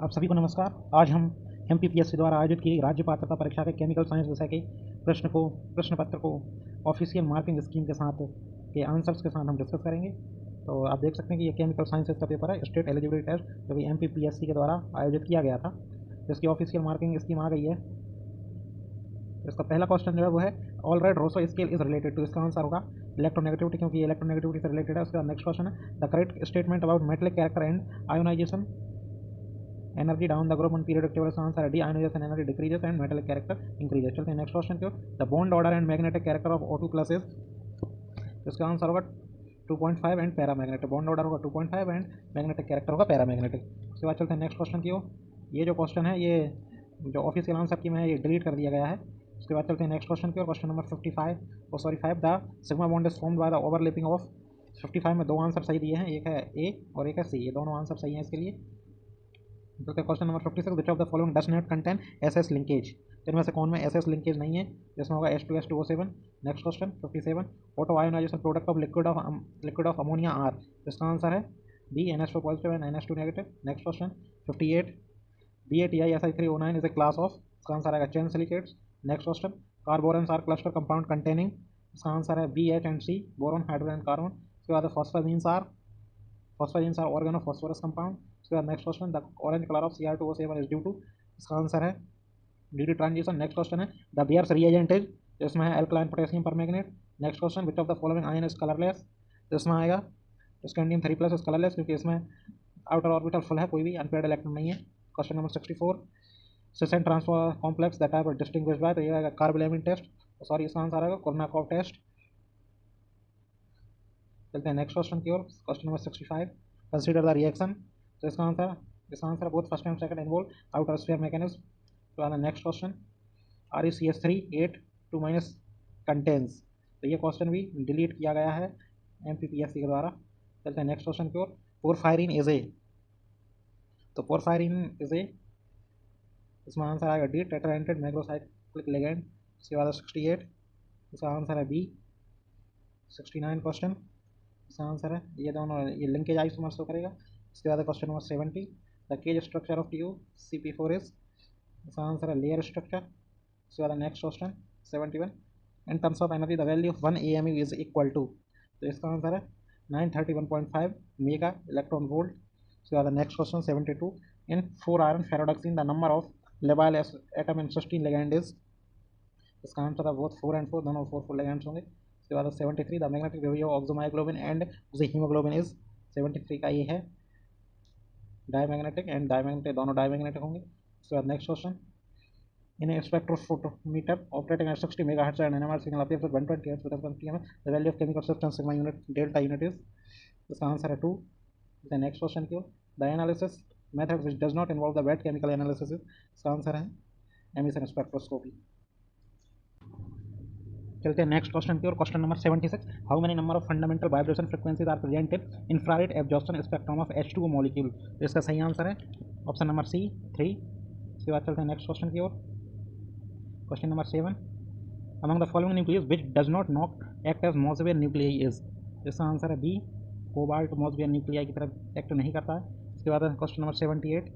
आप सभी को नमस्कार। आज हम एमपीपीएससी द्वारा आयोजित की राज्य पात्रता परीक्षा के केमिकल साइंस विषय के प्रश्न पत्र को ऑफिशियल मार्किंग स्कीम के साथ के आंसर्स के साथ हम डिस्कस करेंगे। तो आप देख सकते हैं कि ये केमिकल साइंसेज का पेपर है, स्टेट एलिजिबिलिटी टेस्ट, जो कि एमपीपीएससी के द्वारा आयोजित किया गया था। जिसकी ऑफिशियल मार्किंग स्कीम आ गई है। इसका पहला क्वेश्चन जो है वो है Allred Rochow scale is related to. इसका आंसर होगा इलेक्ट्रोनेगेटिविटी, क्योंकि ये इलेक्ट्रोनेगेटिविटी से रिलेटेड है। उसका नेक्स्ट क्वेश्चन है the correct statement about metallic character and ionization energy down the group on periodic table. Answer D, ionization energy decreases and metallic character increases. चलते हैं नेक्स्ट क्वेश्चन की ओर। The bond order and magnetic character of O2 plus is. इसका answer होगा 2.5 and paramagnetic. Bond order होगा 2.5 and magnetic character होगा paramagnetic. उसके बाद चलते हैं नेक्स्ट क्वेश्चन की ओर। ये जो क्वेश्चन है, ये जो ऑफिशियल आंसर की है, ये डिलीट कर दिया गया है। उसके बाद चलते हैं नेक्स्ट क्वेश्चन की ओर। Question number 5 the sigma bond is formed by the overlapping of. 55 में दो आंसर सही दिए हैं, एक है ए और एक है सी। ये दोनों आंसर सही हैं इसके लिए। तो question number 56 which of the following does not contain SS linkage. इनमें से कौन में एसएस लिंकेज नहीं है, जिसमें होगा H2S2O7। Next question 57 auto ionization product of liquid of ammonia are. इसका आंसर है B, NH4 positive and NH2 negative. Next question 58 BaTiSi3O9 is a class of. इसका आंसर आएगा chain silicates. Next question carboranes are cluster compound containing. इसका answer है B, H and C, boron, hydrogen, carbon. उसके बाद phosphazenes are organo phosphorus compound. उसके बाद next question the orange colour of Cr2O7 is due to. इसका answer है d transition. Next question है the Baeyer's reagent is. इसमें है alkaline potassium permanganate. Next question which of the following ion is colourless. इसमें आएगा scandium 3+ is colourless, क्योंकि इसमें outer orbital full है, कोई भी अनपेयर्ड इलेक्ट्रॉन नहीं है। Question number 64 cis and trans complex the type distinguished by. तो ये आएगा कार्बोलेमिन टेस्ट, सॉरी इसका आंसर आएगा कोर्नाकॉफ टेस्ट। चलते हैं नेक्स्ट क्वेश्चन की ओर। Question number 65 consider the reaction. तो इसका answer both first and second involve outer sphere mechanism. तो आना नेक्स्ट क्वेश्चन ReCH3 8 2- कंटेन्स। तो ये क्वेश्चन भी डिलीट किया गया है एमपीपीएससी के द्वारा। चलते हैं नेक्स्ट क्वेश्चन की ओर। Porphyrin is a. तो पोरफायरिन इज ए, इसमें आंसर आएगा डी, टेट्राएंटेड मैग्रोसाइक्लिक लिगैंड। उसके बाद 68, इसका आंसर है बी। 69 क्वेश्चन, इसका आंसर है ये दोनों, ये लिंकेज आइसोमर्स को करेगा। इसके बाद question number 70 the cage structure of TuCp4 is. इसका आंसर है लेयर स्ट्रक्चर। उसके बाद next question 71 in terms of energy the value of 1 AMU is equal to. तो इसका आंसर है 931.5 मेगा इलेक्ट्रॉन वोल्ट। उसके बाद next question 72 in 4 iron ferredoxin the number of labile atom in cysteine ligand is. इसका answer है both 4 and 4, दोनों 4 ligands होंगे। उसके बाद 73 the magnetic behaviour of oxymyoglobin and haemoglobin is. 73 का ये है डायमैग्नेटिक एंड डायमैग्नेटिक, दोनों डायमैग्नेटिक होंगे। उसके बाद next question in a spectrophotometer operating at 60 MHz and NMR signal appears at 120 Hz with TM, the value of chemical substance sigma unit delta unit is। इसका answer है 2। The next question की the analysis method which does not involve the wet chemical analysis. इसका answer है emission spectroscopy. चलते हैं next question की ओर। Question number 76 how many number of fundamental vibration frequencies are present in infrared absorption spectrum of H2O molecule. तो इसका सही answer है ऑप्शन नंबर C 3। इसके बाद चलते हैं नेक्स्ट क्वेश्चन की ओर। Question number 7 among the following nucleus which does not not act as Mossbauer nuclei is. इसका आंसर है बी, कोबाल्ट मॉसबियर न्यूक्लियाई की तरफ एक्ट नहीं करता है। इसके बाद question number 78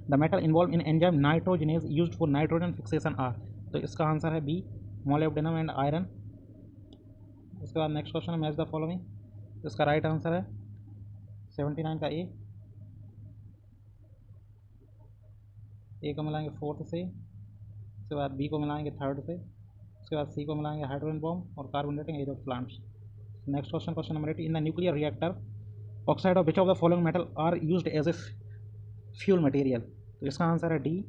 the metal involve in enzyme nitrogenase used for nitrogen fixation are. तो इसका आंसर है बी, मोलिब्डेनम एंड आयरन। उसके बाद नेक्स्ट क्वेश्चन है मैच द फॉलोइंग। इसका राइट आंसर है 79 का ए को मिलाएंगे 4th से। उसके बाद बी को मिलाएंगे 3rd से। उसके बाद सी को मिलाएंगे हाइड्रोजन बॉम्ब और carbon dating age of plants. Next question question number 8 in the nuclear reactor oxide of which of the following metal are used as a fuel material. तो इसका आंसर है D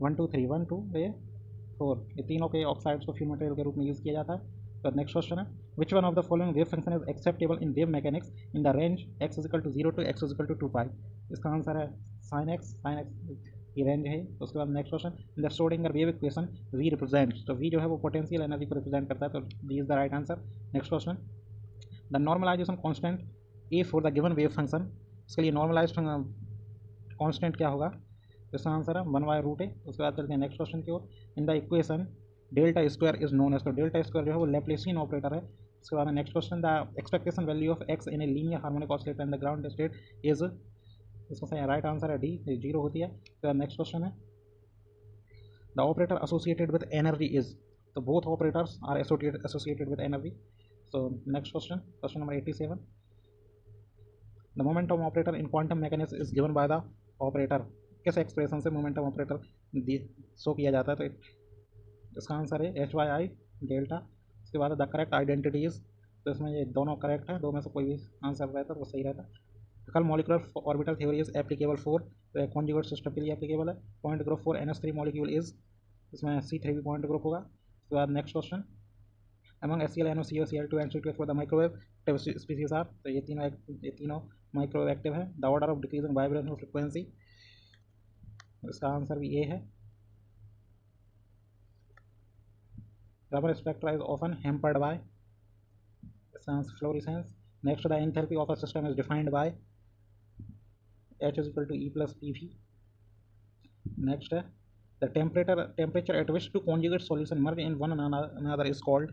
1 2 3 1 2 4। ये तीनों के oxides को fuel material के रूप में यूज़ किया जाता है। तो नेक्स्ट क्वेश्चन है विच one of the following wave function is acceptable in wave mechanics in the range x = 0 to x = 2π। इसका आंसर है sin x ये रेंज है। तो उसके बाद next question in the Schrodinger wave equation v represent. तो v जो है वो पोटेंशियल एनर्जी को रिप्रेजेंट करता है, तो D is the right answer. Next question the normalization constant a for the given wave function. इसके लिए नॉर्मलाइज्ड कांस्टेंट क्या होगा। तो इसका आंसर है 1/√a। उसके बाद चलते हैं नेक्स्ट क्वेश्चन की ओर। In the equation delta square is known as. तो डेल्टा स्क्वायर जो है वो लैप्लेसियन ऑपरेटर है। उसके बाद next question the expectation value of x in a linear harmonic oscillator in the ground state is. इसका सही राइट आंसर है डी, 0 होती है। तो नेक्स्ट क्वेश्चन है the operator associated with energy is, तो both operators are associated with energy. So next question, question number 87, the momentum operator in quantum mechanics is given by the operator, किस expression से momentum operator show किया जाता है? तो इसका answer है H Y आई delta. उसके बाद द करेक्ट आइडेंटिटी इज, तो इसमें ये दोनों करेक्ट है, दो में से कोई भी आंसर रहता तो वो सही रहता। कल molecular orbital theory is applicable for, तो कॉन्जुगेट सिस्टम के लिए एप्लीकेबल है। Point group for NH3 molecule is, इसमें C3 भी पॉइंट ग्रुप होगा। उसके बाद next question, among HCl, NO, CO, Cl2 and C2 for the microwave active species are, तो ये तीनों माइक्रोवेव एक्टिव है। The order of decreasing vibrational frequency, इसका आंसर भी ए है। रबर spectra is often hampered by fluorescence. Next, the enthalpy of a system is defined by H is equal to E plus PV। Next है the temperature at which two conjugate solution merge in one another is called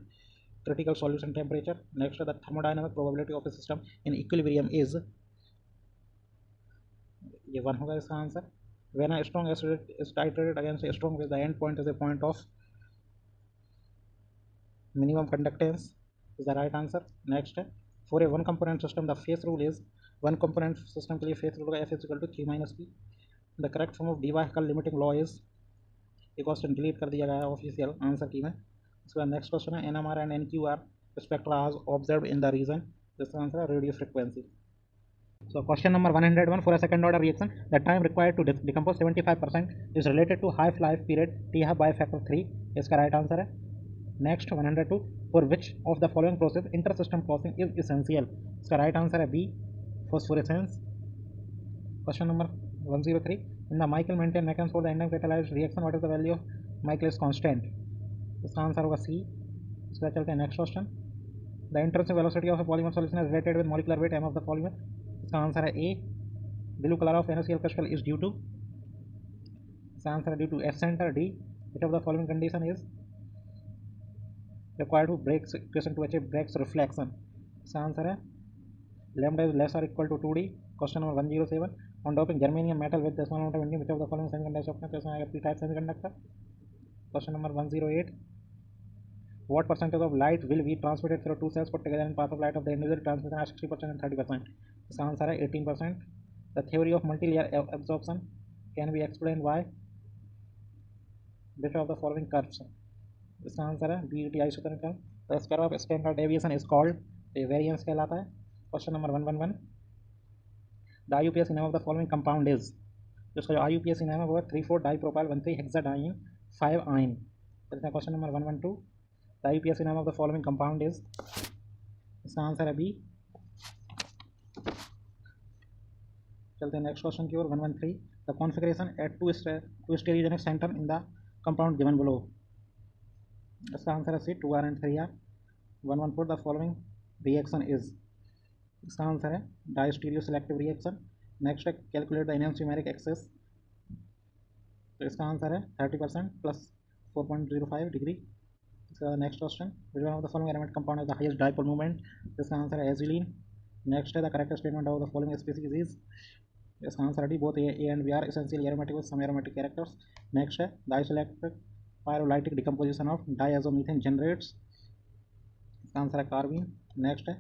critical solution temperature. Next, the thermodynamic probability of a system in equilibrium is, ये 1 होगा इसका answer. When a strong acid is titrated against a strong base, the end point is a point of minimum conductance, is the right answer. Next है for a one component system the phase rule is, one component system के लिए phase rule का F is equal to 3 - P। The correct form of Debye का limiting law is, ये question delete कर दिया गया है ऑफिशियल आंसर की में। उसके बाद नेक्स्ट क्वेश्चन है NMR and NQR spectra are observed in the region, जिसका आंसर है radio frequency. So question number 101, for a second order reaction, the time required to decompose 75% is related to half life period T half by factor 3, इसका right answer है। Next 102, for which of the following process inter-system crossing is essential, इसका right answer है B, phosphorescence। Question number 103, in the Michael-Menten mechanism for the enzyme catalyzed reaction, what is the value of Michaelis constant, इसका answer होगा C। इसके बाद चलते हैं next question, the intrinsic velocity of a polymer solution is related with molecular weight m of the polymer, इसका answer है A. Blue colour of NaCl crystal is due to, इसका answer है due to F centre. D, which of the following condition is required to break question to achieve Bragg's reflection, इसका answer है lambda is less और equal to 2D। Question number 107, on doping germanium metal with the small amount of indium, which of the following semiconductor of question आएगा P type semiconductor. Question number 108, what percentage of light will be transmitted through two cells put together in path of light of the individual transmission are 60% and 30%, इसका answer है 18%। the theory of multi-layer absorption can be explained by which of the following curves, इसका answer है BET isothermal। the curve of standard deviation is called, variance कहलाता है। Question number 111, the IUPAC name of the following compound is, जिसका जो IUPAC नाम है वो है 3,4 डाइप्रोपाइल 1,3 हेक्साडाइन 5 आइन। चलते हैं question number 112, the IUPAC name of the following compound is, इसका आंसर है बी। चलते हैं नेक्स्ट क्वेश्चन की ओर। 113, the configuration at two stereogenic centre in the compound given below, इसका आंसर है C 2R and 3R। 114, the following reaction is, इसका answer है डाइस्टीरियो सिलेक्टिव रिएक्शन। नेक्स्ट है कैलकुलेट द एनर्जीमेरिक एक्सेस, तो इसका answer है 30% प्लस 4.05 डिग्री। इसके बाद next question, which one of the following element compound है द हाईएस्ट डाइपोल मोमेंट, इसका आंसर है एजिलीन। नेक्स्ट है the correct statement of the following species is, इसका आंसर है D, both A and B are essential aromatic with some aromatic characters. Next है the isoelectric pyrolytic decomposition of diazomethane generates, इसका answer है carbene. Next है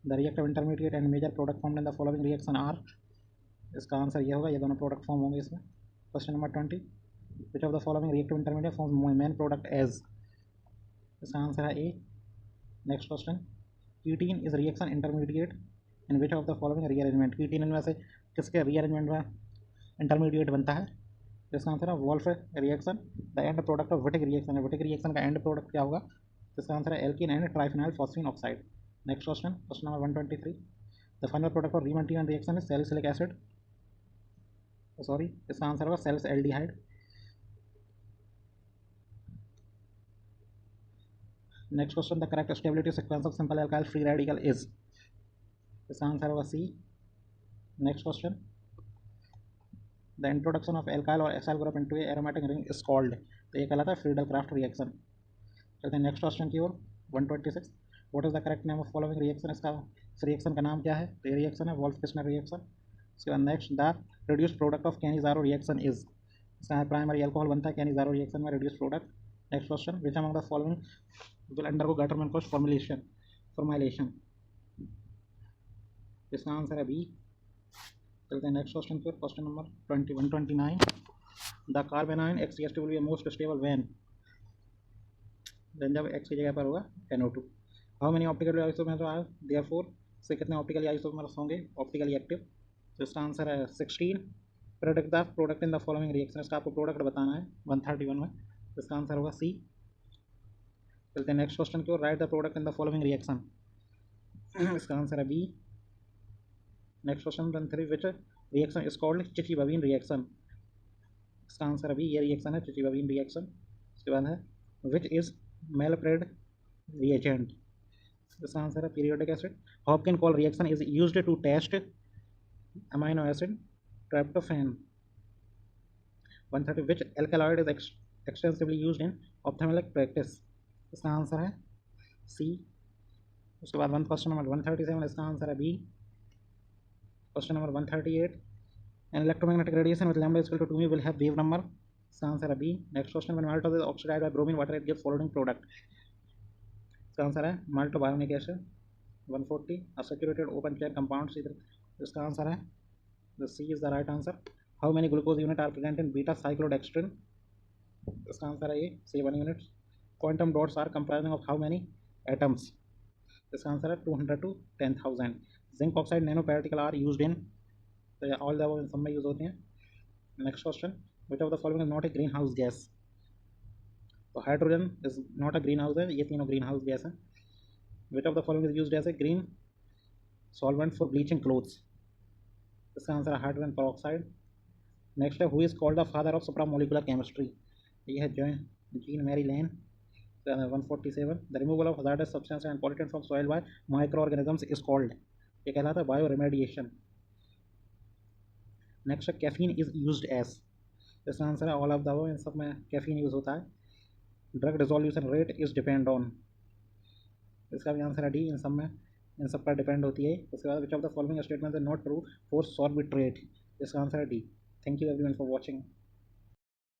the reactive intermediate and major product form in the following reaction are, इसका answer ये होगा, ये दोनों product form होंगे इसमें। Question number 20, which of the following reactive intermediate form main product as, इसका आंसर है A. Next question, ketene is reaction intermediate in which of the following rearrangement, ketene इनमें से किसके रीअरेंजमेंट में इंटरमीडिएट बनता है, इसका आंसर है Wolff reaction. The end product of Wittig reaction है, विटिक रिएक्शन का एंड प्रोडक्ट क्या होगा, इसका आंसर है alkene and triphenyl phosphine oxide. Next question, question number 123, the final product of Reimer Tiemann reaction is salicylic acid, sorry इसका answer होगा salicylaldehyde. Next question, the correct stability sequence of simple alkyl free radical is, इसका answer होगा C. Next question, the introduction of alkyl और acyl group into A aromatic ring is called, तो ये कहलाता है Friedel craft reaction. चलते हैं next question की ओर। 126, what is the correct name of following reaction, इसका इस रिएक्शन का नाम क्या है, तो ये रिएक्शन है वोल्फ किस्नर रिएक्शन। उसके बाद next, the reduce product of Cannizzaro reaction is, इसका प्राइमरी अल्कोहल बनता है कैनिजारो रिएक्शन में, reduce product. Next question, which among the following will undergo Gattermann Koch formulation, इसका आंसर है बी। चलते हैं नेक्स्ट क्वेश्चन पर, question number 129, the carbanion XCH2 will be most stable when जब X की जगह पर होगा NO2। How many optically isomers are therefore, से कितने ऑप्टिकली आइसोमर्स होंगे ऑप्टिकली एक्टिव, तो इसका आंसर है 16। Product the product in the following reaction, इसका आपको प्रोडक्ट बताना है 131 में, तो इसका आंसर होगा सी। चलते हैं नेक्स्ट क्वेश्चन की ओर, write the product in the following reaction, इसका आंसर है B. Next question 130, which reaction is called Chichibabin reaction, इसका आंसर है बी, ये रिएक्शन है चिची-बबीन रिएक्शन। उसके बाद है विच इज मेलप्रेड reagent, इसका आंसर है periodic acid. Hopkins Cole reaction is used to test amino acid tryptophan. 130, which alkaloid is extensively used in ophthalmic practice, इसका आंसर है सी। उसके बाद क्वेश्चन नंबर 137, इसका आंसर है B. Question number 138, an electromagnetic radiation with lambda equal to 2 will have wave number, इसका answer है B. Next question, when maltose is oxidised by bromine water it gives following product, इसका answer है maltobionic acid. 140, unsaturated open chair compound, इसका answer है the C is the right answer. How many glucose unit are present in beta cyclodextrin, इसका answer है ए 7 units. Quantum dots are comprising of how many atoms, इसका answer है 200 to 10,000। Zinc oxide nanoparticle are used in, तो all the इन सब में use होते हैं। Next question, which of the following is not a greenhouse gas, तो hydrogen is not a greenhouse है, ये तीनों ग्रीन हाउस गैस है। Which of the following is used as a green solvent for bleaching clothes, इसका answer है hydrogen peroxide. Next है, who is called the father of supramolecular chemistry, ये है Jean Marie Lehn. 147, the removal of hazardous substance and pollutant from soil by microorganisms is called, ये कहलाता है bioremediation. Next है, caffeine is used as, इसका answer है all of the above, इन सब में कैफीन यूज होता है। Drug dissolution rate is depend on, इसका भी आंसर है डी, इन सब पर डिपेंड होती है। उसके बाद विच of the following statement is not true for Sorbitrate, इसका आंसर है D. Thank you everyone for watching.